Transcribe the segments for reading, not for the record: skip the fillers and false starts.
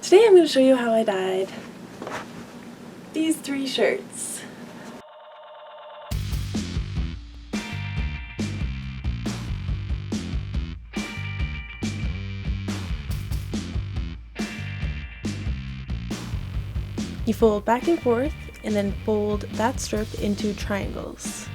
Today I'm going to show you how I dyed these 3 shirts. You fold back and forth and then fold that strip into triangles.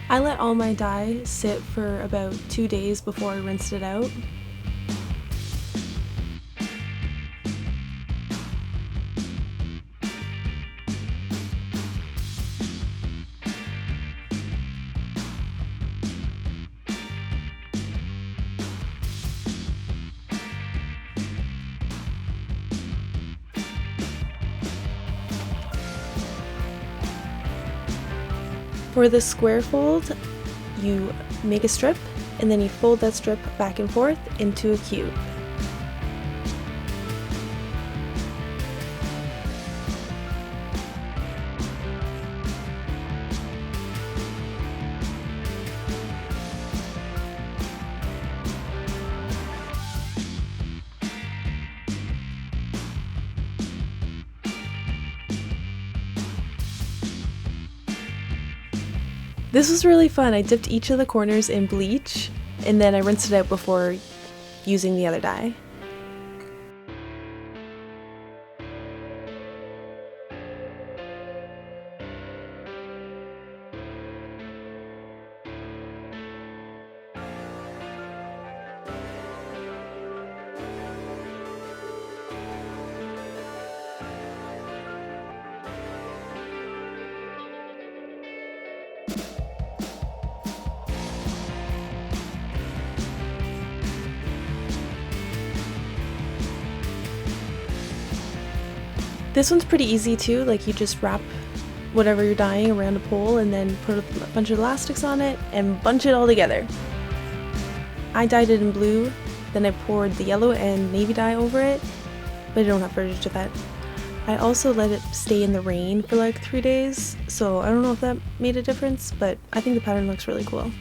I let all my dye sit for about 2 days before I rinsed it out. For the square fold, you make a strip and then you fold that strip back and forth into a cube. This was really fun. I dipped each of the corners in bleach and then I rinsed it out before using the other dye. This one's pretty easy too, like you just wrap whatever you're dyeing around a pole and then put a bunch of elastics on it and bunch it all together. I dyed it in blue, then I poured the yellow and navy dye over it, but I don't have footage of that. I also let it stay in the rain for like 3 days, so I don't know if that made a difference, but I think the pattern looks really cool.